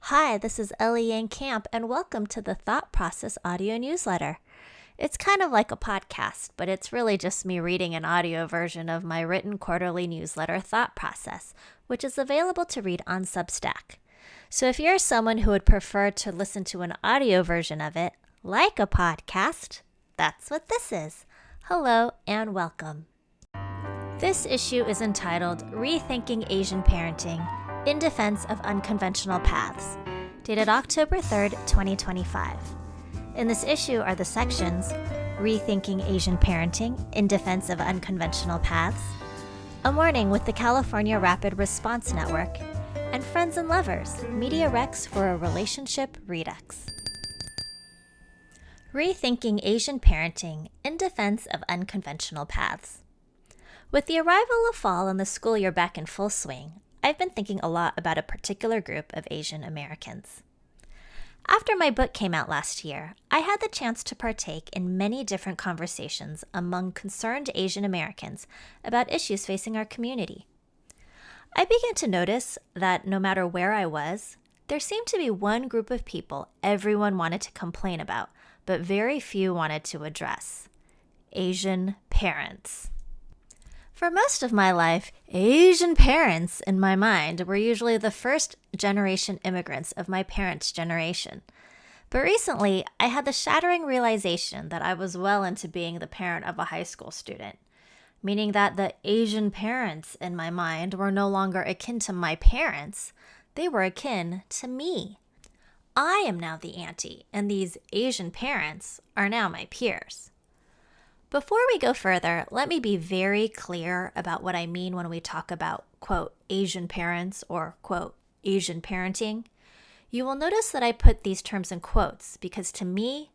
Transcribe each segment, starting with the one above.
Hi, this is Ellie in Camp, and welcome to the Thought Process audio newsletter. It's kind of like a podcast, but it's really just me reading an audio version of my written quarterly newsletter, Thought Process, which is available to read on Substack. So if you're someone who would prefer to listen to an audio version of it, like a podcast, that's what this is. Hello and welcome. This issue is entitled Rethinking Asian Parenting in Defense of Unconventional Paths, dated October 3rd, 2025. In this issue are the sections Rethinking Asian Parenting in Defense of Unconventional Paths, A Morning with the California Rapid Response Network, and Friends and Lovers, Media Recs for a Relationship Redux. Rethinking Asian Parenting in Defense of Unconventional Paths. With the arrival of fall and the school year back in full swing, I've been thinking a lot about a particular group of Asian Americans. After my book came out last year, I had the chance to partake in many different conversations among concerned Asian Americans about issues facing our community. I began to notice that no matter where I was, there seemed to be one group of people everyone wanted to complain about, but very few wanted to address: Asian parents. For most of my life, Asian parents, in my mind, were usually the first-generation immigrants of my parents' generation. But recently, I had the shattering realization that I was well into being the parent of a high school student, meaning that the Asian parents in my mind were no longer akin to my parents, they were akin to me. I am now the auntie, and these Asian parents are now my peers. Before we go further, let me be very clear about what I mean when we talk about, quote, Asian parents or, quote, Asian parenting. You will notice that I put these terms in quotes because to me,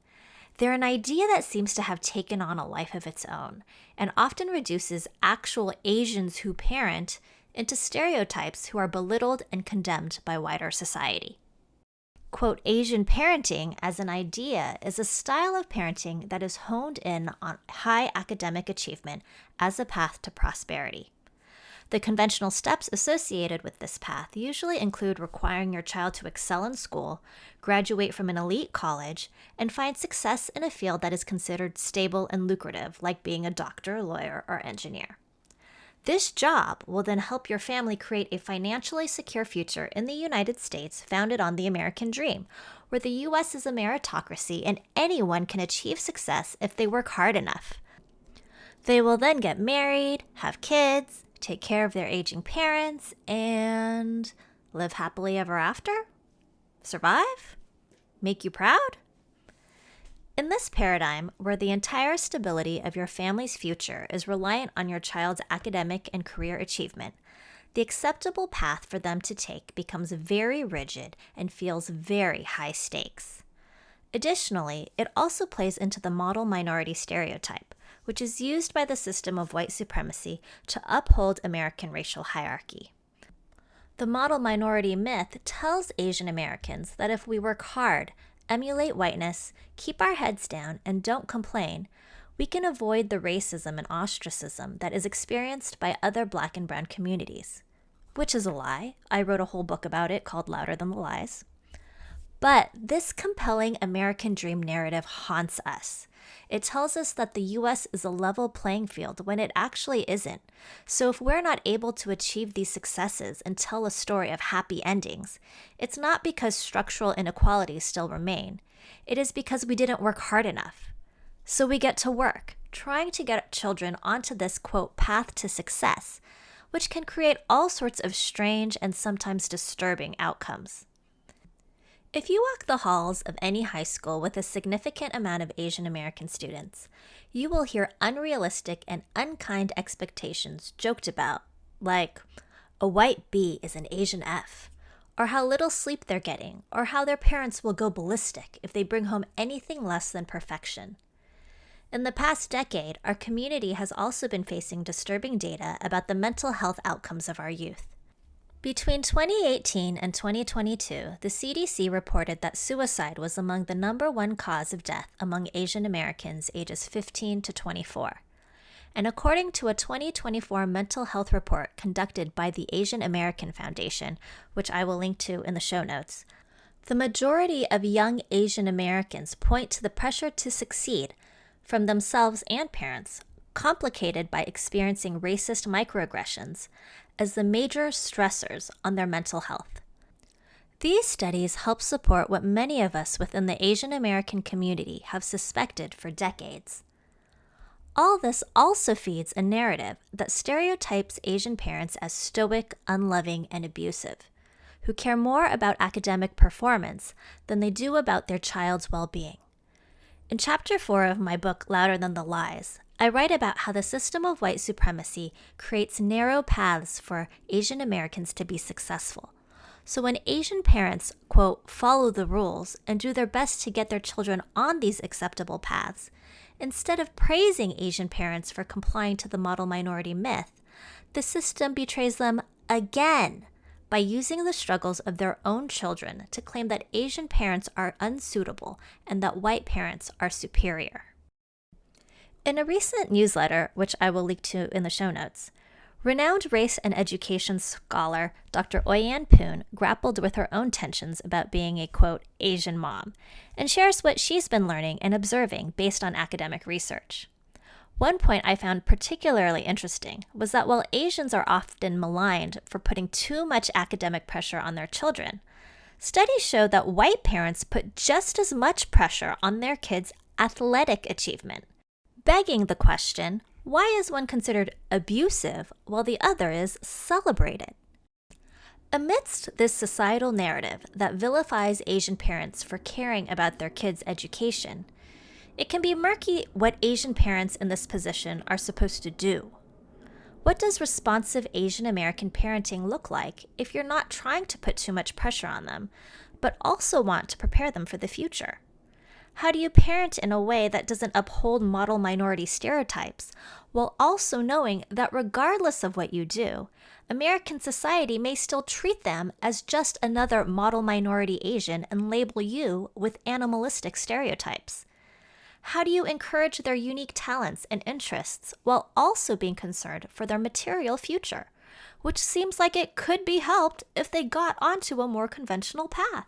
they're an idea that seems to have taken on a life of its own and often reduces actual Asians who parent into stereotypes who are belittled and condemned by wider society. Quote, Asian parenting as an idea is a style of parenting that is honed in on high academic achievement as a path to prosperity. The conventional steps associated with this path usually include requiring your child to excel in school, graduate from an elite college, and find success in a field that is considered stable and lucrative, like being a doctor, lawyer, or engineer. This job will then help your family create a financially secure future in the United States founded on the American dream, where the U.S. is a meritocracy and anyone can achieve success if they work hard enough. They will then get married, have kids, take care of their aging parents, and live happily ever after? Survive? Make you proud? In this paradigm, where the entire stability of your family's future is reliant on your child's academic and career achievement, the acceptable path for them to take becomes very rigid and feels very high stakes. Additionally, it also plays into the model minority stereotype, which is used by the system of white supremacy to uphold American racial hierarchy. The model minority myth tells Asian Americans that if we work hard, emulate whiteness, keep our heads down, and don't complain, we can avoid the racism and ostracism that is experienced by other Black and brown communities. Which is a lie. I wrote a whole book about it called Louder Than the Lies. But this compelling American dream narrative haunts us. It tells us that the U.S. is a level playing field when it actually isn't. So if we're not able to achieve these successes and tell a story of happy endings, it's not because structural inequalities still remain. It is because we didn't work hard enough. So we get to work, trying to get children onto this, quote, path to success, which can create all sorts of strange and sometimes disturbing outcomes. If you walk the halls of any high school with a significant amount of Asian American students, you will hear unrealistic and unkind expectations joked about, like, a white B is an Asian F, or how little sleep they're getting, or how their parents will go ballistic if they bring home anything less than perfection. In the past decade, our community has also been facing disturbing data about the mental health outcomes of our youth. Between 2018 and 2022, the CDC reported that suicide was among the number one cause of death among Asian Americans ages 15 to 24. And according to a 2024 mental health report conducted by the Asian American Foundation, which I will link to in the show notes, The majority of young Asian Americans point to the pressure to succeed from themselves and parents, complicated by experiencing racist microaggressions, as the major stressors on their mental health. These studies help support what many of us within the Asian American community have suspected for decades. All this also feeds a narrative that stereotypes Asian parents as stoic, unloving, and abusive, who care more about academic performance than they do about their child's well-being. In Chapter 4 of my book, Louder Than the Lies, I write about how the system of white supremacy creates narrow paths for Asian Americans to be successful. So when Asian parents, quote, follow the rules and do their best to get their children on these acceptable paths, instead of praising Asian parents for complying to the model minority myth, the system betrays them again by using the struggles of their own children to claim that Asian parents are unsuitable and that white parents are superior. In a recent newsletter, which I will link to in the show notes, renowned race and education scholar Dr. Oyan Poon grappled with her own tensions about being a, quote, Asian mom, and shares what she's been learning and observing based on academic research. One point I found particularly interesting was that while Asians are often maligned for putting too much academic pressure on their children, studies show that white parents put just as much pressure on their kids' athletic achievement, begging the question, why is one considered abusive while the other is celebrated? Amidst this societal narrative that vilifies Asian parents for caring about their kids' education, it can be murky what Asian parents in this position are supposed to do. What does responsive Asian American parenting look like if you're not trying to put too much pressure on them, but also want to prepare them for the future? How do you parent in a way that doesn't uphold model minority stereotypes, while also knowing that regardless of what you do, American society may still treat them as just another model minority Asian and label you with animalistic stereotypes? How do you encourage their unique talents and interests while also being concerned for their material future, which seems like it could be helped if they got onto a more conventional path?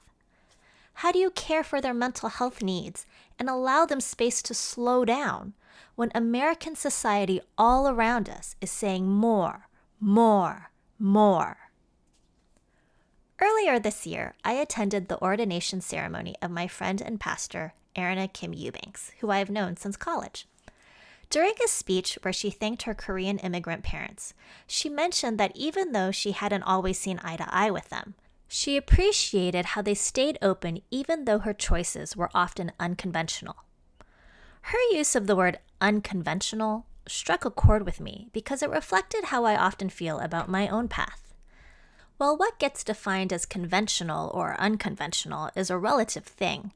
How do you care for their mental health needs and allow them space to slow down when American society all around us is saying more, more, more? Earlier this year, I attended the ordination ceremony of my friend and pastor, Erina Kim Eubanks, who I have known since college. During a speech where she thanked her Korean immigrant parents, she mentioned that even though she hadn't always seen eye to eye with them, she appreciated how they stayed open even though her choices were often unconventional. Her use of the word unconventional struck a chord with me because it reflected how I often feel about my own path. While what gets defined as conventional or unconventional is a relative thing,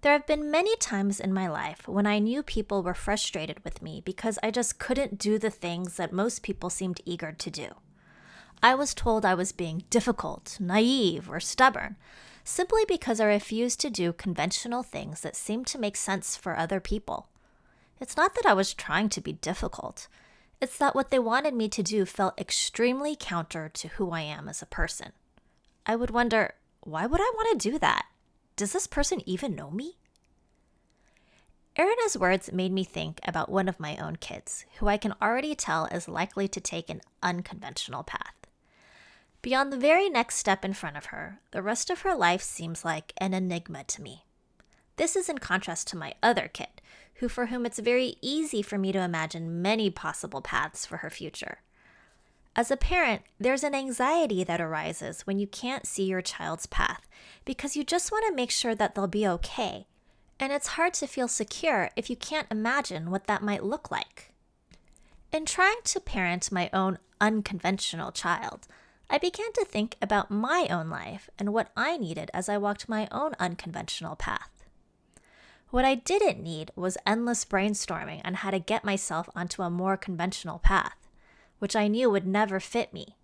there have been many times in my life when I knew people were frustrated with me because I just couldn't do the things that most people seemed eager to do. I was told I was being difficult, naive, or stubborn, simply because I refused to do conventional things that seemed to make sense for other people. It's not that I was trying to be difficult. It's that what they wanted me to do felt extremely counter to who I am as a person. I would wonder, why would I want to do that? Does this person even know me? Erina's words made me think about one of my own kids, who I can already tell is likely to take an unconventional path. Beyond the very next step in front of her, the rest of her life seems like an enigma to me. This is in contrast to my other kid, for whom it's very easy for me to imagine many possible paths for her future. As a parent, there's an anxiety that arises when you can't see your child's path because you just want to make sure that they'll be okay, and it's hard to feel secure if you can't imagine what that might look like. In trying to parent my own unconventional child, I began to think about my own life and what I needed as I walked my own unconventional path. What I didn't need was endless brainstorming on how to get myself onto a more conventional path, which I knew would never fit me.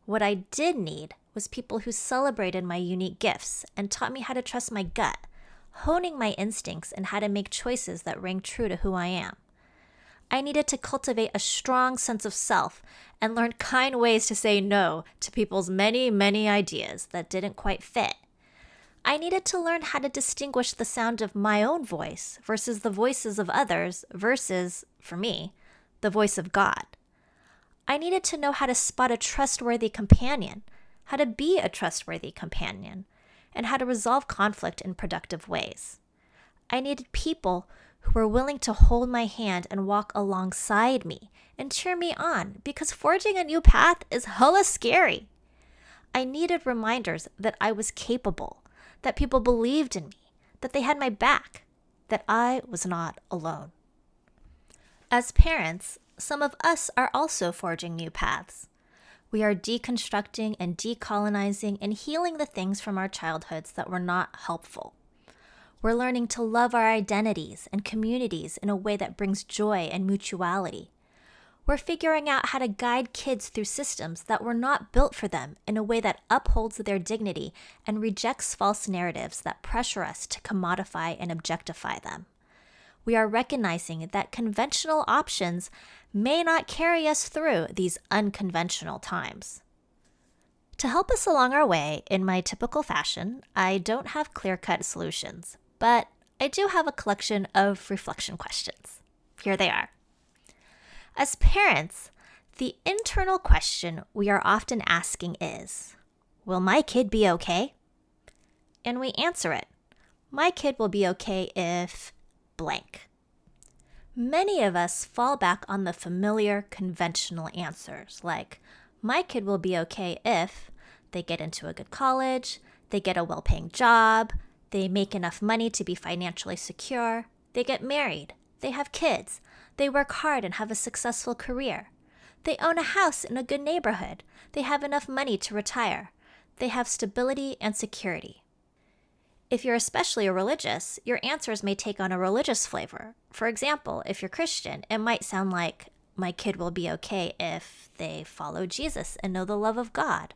What I did need was people who celebrated my unique gifts and taught me how to trust my gut, honing my instincts and how to make choices that rang true to who I am. I needed to cultivate a strong sense of self and learn kind ways to say no to people's many, many ideas that didn't quite fit. I needed to learn how to distinguish the sound of my own voice versus the voices of others versus, for me, the voice of God. I needed to know how to spot a trustworthy companion, how to be a trustworthy companion, and how to resolve conflict in productive ways. I needed people who were willing to hold my hand and walk alongside me and cheer me on, because forging a new path is hella scary. I needed reminders that I was capable, that people believed in me, that they had my back, that I was not alone. As parents, some of us are also forging new paths. We are deconstructing and decolonizing and healing the things from our childhoods that were not helpful. We're learning to love our identities and communities in a way that brings joy and mutuality. We're figuring out how to guide kids through systems that were not built for them in a way that upholds their dignity and rejects false narratives that pressure us to commodify and objectify them. We are recognizing that conventional options may not carry us through these unconventional times. To help us along our way, in my typical fashion, I don't have clear-cut solutions, but I do have a collection of reflection questions. Here they are. As parents, the internal question we are often asking is, will my kid be okay? And we answer it, my kid will be okay if blank. Many of us fall back on the familiar conventional answers like, my kid will be okay if they get into a good college, they get a well-paying job, they make enough money to be financially secure, they get married, they have kids, they work hard and have a successful career, they own a house in a good neighborhood, they have enough money to retire, they have stability and security. If you're especially religious, your answers may take on a religious flavor. For example, if you're Christian, it might sound like, my kid will be okay if they follow Jesus and know the love of God,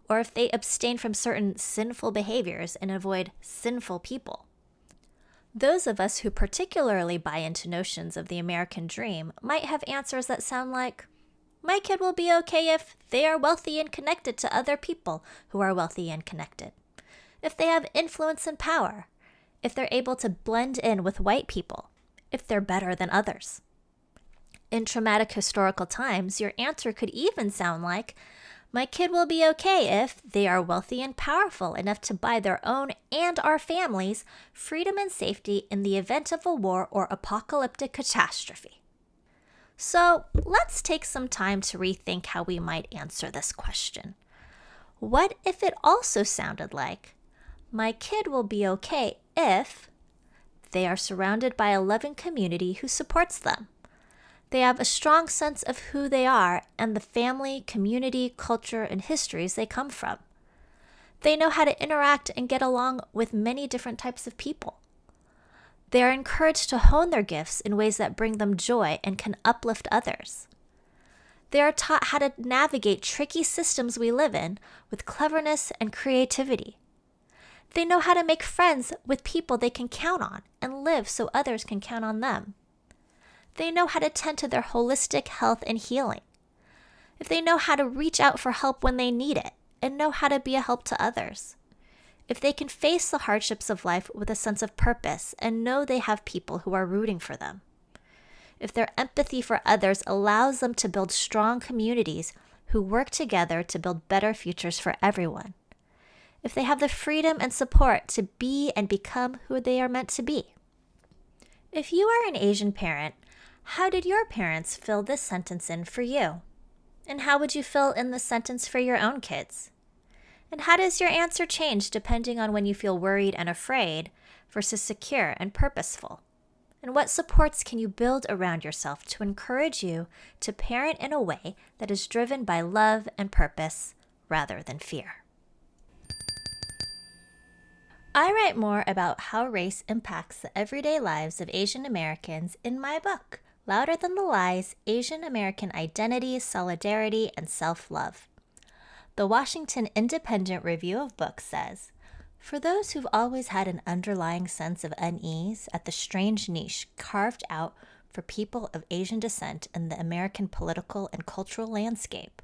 or if they abstain from certain sinful behaviors and avoid sinful people. Those of us who particularly buy into notions of the American dream might have answers that sound like, my kid will be okay if they are wealthy and connected to other people who are wealthy and connected, if they have influence and power, if they're able to blend in with white people, if they're better than others. In traumatic historical times, your answer could even sound like, my kid will be okay if they are wealthy and powerful enough to buy their own and our families freedom and safety in the event of a war or apocalyptic catastrophe. So let's take some time to rethink how we might answer this question. What if it also sounded like, my kid will be okay if they are surrounded by a loving community who supports them. They have a strong sense of who they are and the family, community, culture, and histories they come from. They know how to interact and get along with many different types of people. They are encouraged to hone their gifts in ways that bring them joy and can uplift others. They are taught how to navigate tricky systems we live in with cleverness and creativity. They know how to make friends with people they can count on and live so others can count on them. They know how to tend to their holistic health and healing. If they know how to reach out for help when they need it and know how to be a help to others. If they can face the hardships of life with a sense of purpose and know they have people who are rooting for them. If their empathy for others allows them to build strong communities who work together to build better futures for everyone. If they have the freedom and support to be and become who they are meant to be. If you are an Asian parent, how did your parents fill this sentence in for you? And how would you fill in the sentence for your own kids? And how does your answer change depending on when you feel worried and afraid versus secure and purposeful? And what supports can you build around yourself to encourage you to parent in a way that is driven by love and purpose rather than fear? I write more about how race impacts the everyday lives of Asian Americans in my book, Louder Than the Lies: Asian American Identity, Solidarity, and Self-Love. The Washington Independent Review of Books says, for those who've always had an underlying sense of unease at the strange niche carved out for people of Asian descent in the American political and cultural landscape,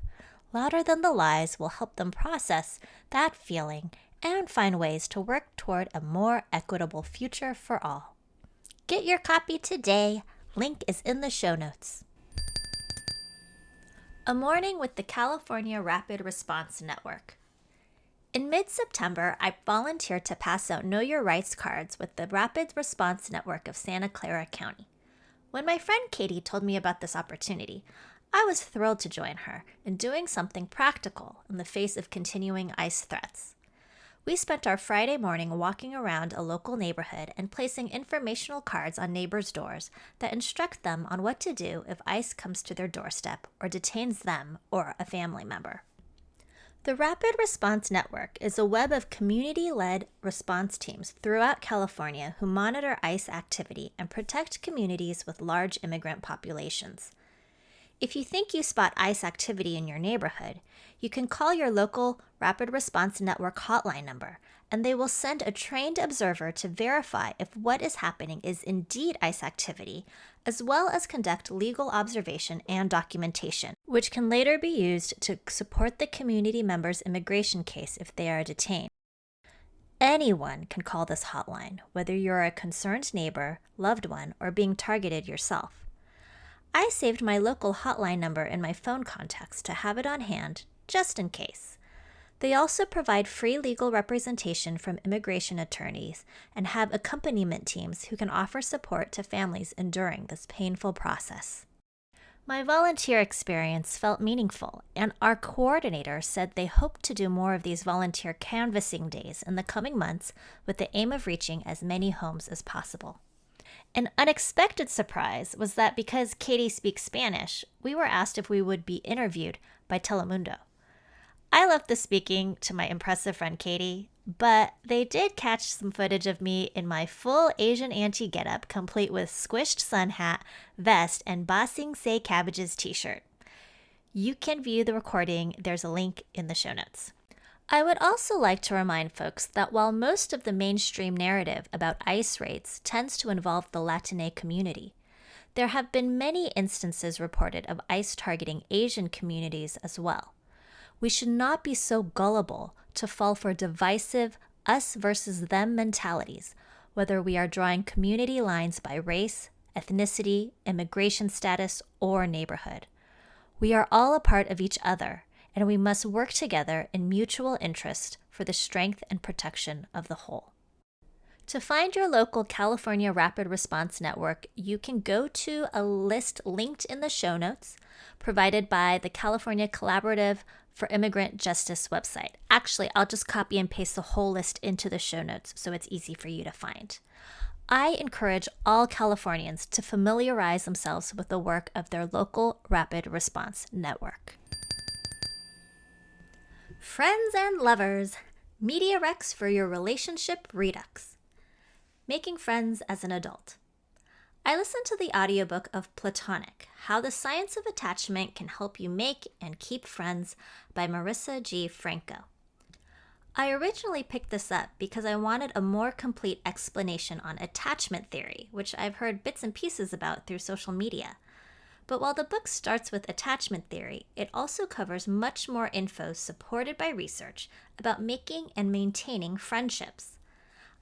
Louder Than the Lies will help them process that feeling and find ways to work toward a more equitable future for all. Get your copy today. Link is in the show notes. A Morning with the California Rapid Response Network. In mid-September, I volunteered to pass out Know Your Rights cards with the Rapid Response Network of Santa Clara County. When my friend Katie told me about this opportunity, I was thrilled to join her in doing something practical in the face of continuing ICE threats. We spent our Friday morning walking around a local neighborhood and placing informational cards on neighbors' doors that instruct them on what to do if ICE comes to their doorstep or detains them or a family member. The Rapid Response Network is a web of community-led response teams throughout California who monitor ICE activity and protect communities with large immigrant populations. If you think you spot ICE activity in your neighborhood, you can call your local Rapid Response Network hotline number, and they will send a trained observer to verify if what is happening is indeed ICE activity, as well as conduct legal observation and documentation, which can later be used to support the community member's immigration case if they are detained. Anyone can call this hotline, whether you're a concerned neighbor, loved one, or being targeted yourself. I saved my local hotline number in my phone contacts to have it on hand, just in case. They also provide free legal representation from immigration attorneys and have accompaniment teams who can offer support to families enduring this painful process. My volunteer experience felt meaningful, and our coordinator said they hope to do more of these volunteer canvassing days in the coming months with the aim of reaching as many homes as possible. An unexpected surprise was that because Katie speaks Spanish, we were asked if we would be interviewed by Telemundo. I left the speaking to my impressive friend Katie, but they did catch some footage of me in my full Asian auntie getup, complete with squished sun hat, vest, and Ba Sing Se Cabbages t-shirt. You can view the recording. There's a link in the show notes. I would also like to remind folks that while most of the mainstream narrative about ICE raids tends to involve the Latine community, there have been many instances reported of ICE targeting Asian communities as well. We should not be so gullible to fall for divisive us versus them mentalities, whether we are drawing community lines by race, ethnicity, immigration status, or neighborhood. We are all a part of each other, and we must work together in mutual interest for the strength and protection of the whole. To find your local California Rapid Response Network, you can go to a list linked in the show notes provided by the California Collaborative for Immigrant Justice website. Actually, I'll just copy and paste the whole list into the show notes so it's easy for you to find. I encourage all Californians to familiarize themselves with the work of their local Rapid Response Network. Friends and lovers, Media Recs for your relationship Redux. Making friends as an adult. I listened to the audiobook of Platonic, How the Science of Attachment Can Help You Make and Keep Friends by Marissa G. Franco. I originally picked this up because I wanted a more complete explanation on attachment theory, which I've heard bits and pieces about through social media. But while the book starts with attachment theory, it also covers much more info supported by research about making and maintaining friendships.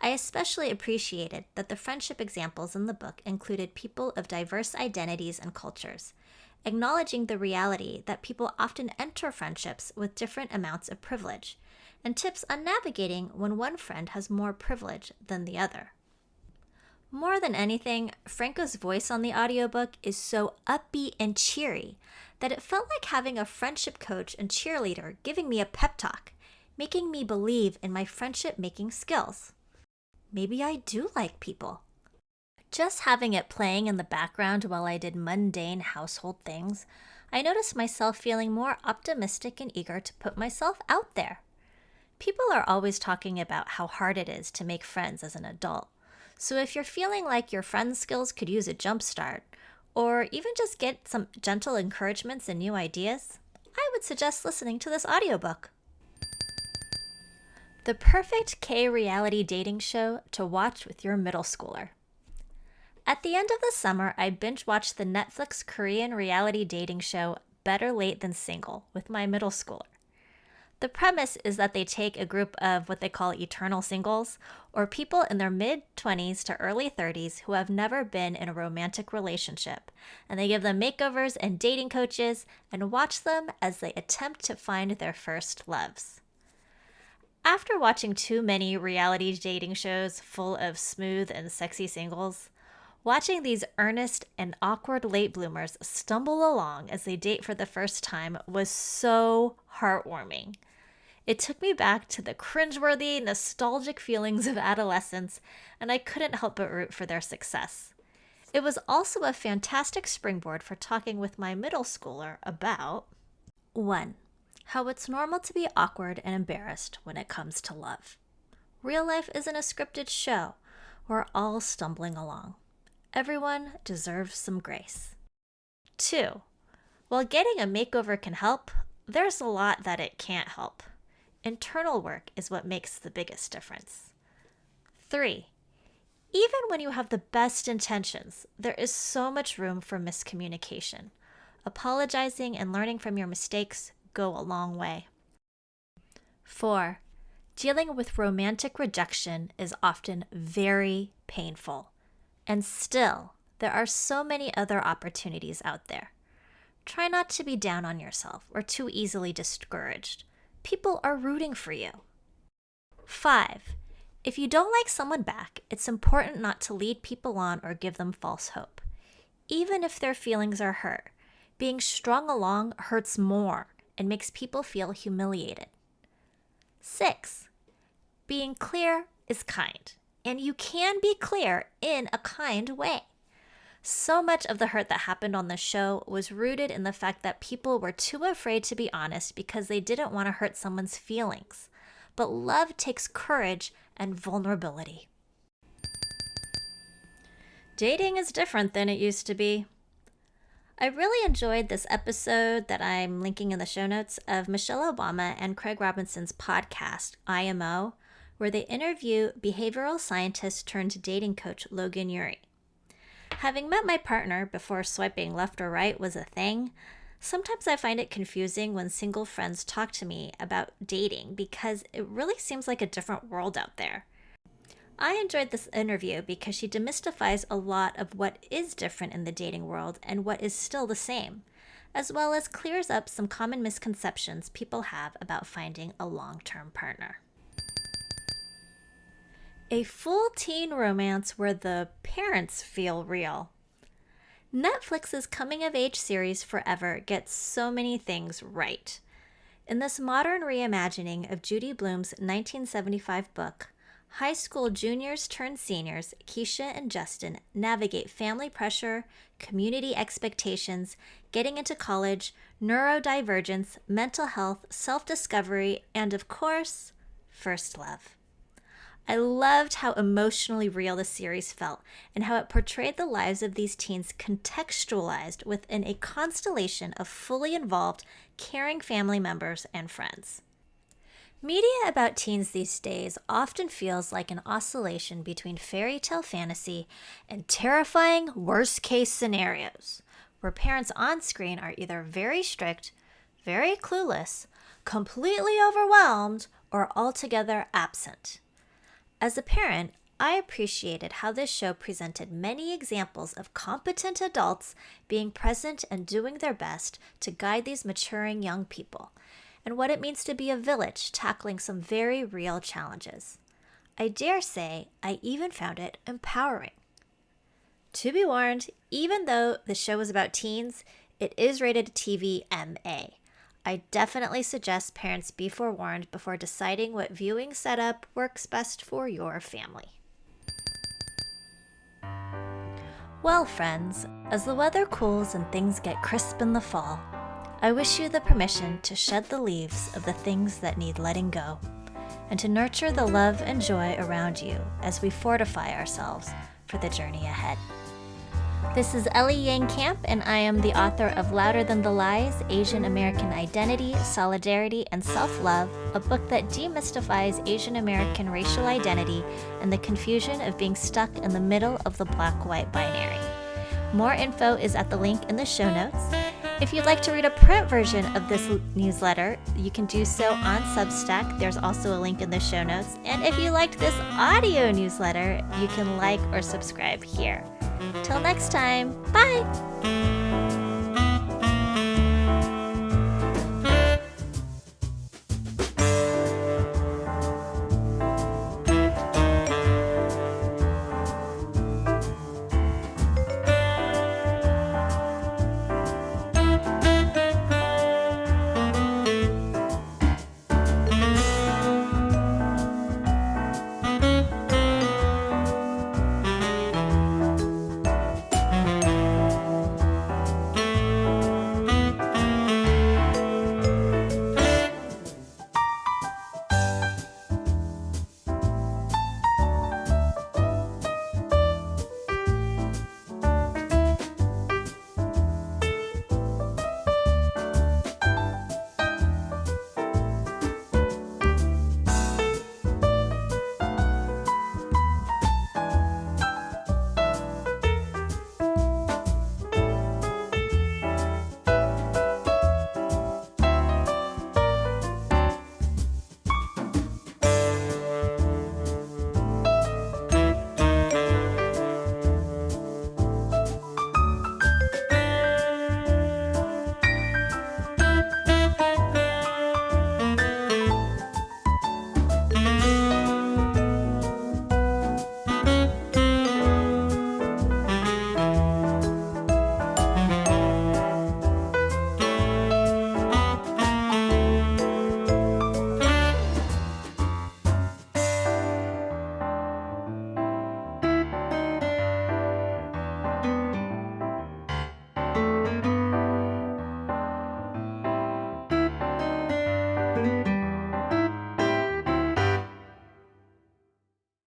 I especially appreciated that the friendship examples in the book included people of diverse identities and cultures, acknowledging the reality that people often enter friendships with different amounts of privilege, and tips on navigating when one friend has more privilege than the other. More than anything, Franco's voice on the audiobook is so upbeat and cheery that it felt like having a friendship coach and cheerleader giving me a pep talk, making me believe in my friendship-making skills. Maybe I do like people. Just having it playing in the background while I did mundane household things, I noticed myself feeling more optimistic and eager to put myself out there. People are always talking about how hard it is to make friends as an adult. So if you're feeling like your friend skills could use a jump start, or even just get some gentle encouragements and new ideas, I would suggest listening to this audiobook. The perfect K-reality dating show to watch with your middle schooler. At the end of the summer, I binge-watched the Netflix Korean reality dating show Better Late Than Single with my middle schooler. The premise is that they take a group of what they call eternal singles, or people in their mid-20s to early 30s who have never been in a romantic relationship, and they give them makeovers and dating coaches and watch them as they attempt to find their first loves. After watching too many reality dating shows full of smooth and sexy singles, watching these earnest and awkward late bloomers stumble along as they date for the first time was so heartwarming. It took me back to the cringeworthy, nostalgic feelings of adolescence, and I couldn't help but root for their success. It was also a fantastic springboard for talking with my middle schooler about 1. How it's normal to be awkward and embarrassed when it comes to love. Real life isn't a scripted show. We're all stumbling along. Everyone deserves some grace. 2. While getting a makeover can help, there's a lot that it can't help. Internal work is what makes the biggest difference. 3. Even when you have the best intentions, there is so much room for miscommunication. Apologizing and learning from your mistakes go a long way. 4. Dealing with romantic rejection is often very painful. And still, there are so many other opportunities out there. Try not to be down on yourself or too easily discouraged. People are rooting for you. 5. If you don't like someone back, it's important not to lead people on or give them false hope. Even if their feelings are hurt, being strung along hurts more and makes people feel humiliated. 6. Being clear is kind, and you can be clear in a kind way. So much of the hurt that happened on the show was rooted in the fact that people were too afraid to be honest because they didn't want to hurt someone's feelings. But love takes courage and vulnerability. Dating is different than it used to be. I really enjoyed this episode that I'm linking in the show notes of Michelle Obama and Craig Robinson's podcast, IMO, where they interview behavioral scientist turned dating coach Logan Ury. Having met my partner before swiping left or right was a thing, sometimes I find it confusing when single friends talk to me about dating because it really seems like a different world out there. I enjoyed this interview because she demystifies a lot of what is different in the dating world and what is still the same, as well as clears up some common misconceptions people have about finding a long-term partner. A full teen romance where the parents feel real. Netflix's coming-of-age series Forever gets so many things right. In this modern reimagining of Judy Blume's 1975 book, high school juniors turned seniors, Keisha and Justin, navigate family pressure, community expectations, getting into college, neurodivergence, mental health, self-discovery, and of course, first love. I loved how emotionally real the series felt and how it portrayed the lives of these teens contextualized within a constellation of fully involved, caring family members and friends. Media about teens these days often feels like an oscillation between fairy tale fantasy and terrifying worst-case scenarios, where parents on screen are either very strict, very clueless, completely overwhelmed, or altogether absent. As a parent, I appreciated how this show presented many examples of competent adults being present and doing their best to guide these maturing young people, and what it means to be a village tackling some very real challenges. I dare say I even found it empowering. To be warned, even though the show is about teens, it is rated TV MA. I definitely suggest parents be forewarned before deciding what viewing setup works best for your family. Well, friends, as the weather cools and things get crisp in the fall, I wish you the permission to shed the leaves of the things that need letting go, and to nurture the love and joy around you as we fortify ourselves for the journey ahead. This is Ellie Yang Camp, and I am the author of Louder Than the Lies, Asian American Identity, Solidarity, and Self-Love, a book that demystifies Asian American racial identity and the confusion of being stuck in the middle of the black-white binary. More info is at the link in the show notes. If you'd like to read a print version of this newsletter, you can do so on Substack. There's also a link in the show notes. And if you liked this audio newsletter, you can like or subscribe here. Till next time, bye!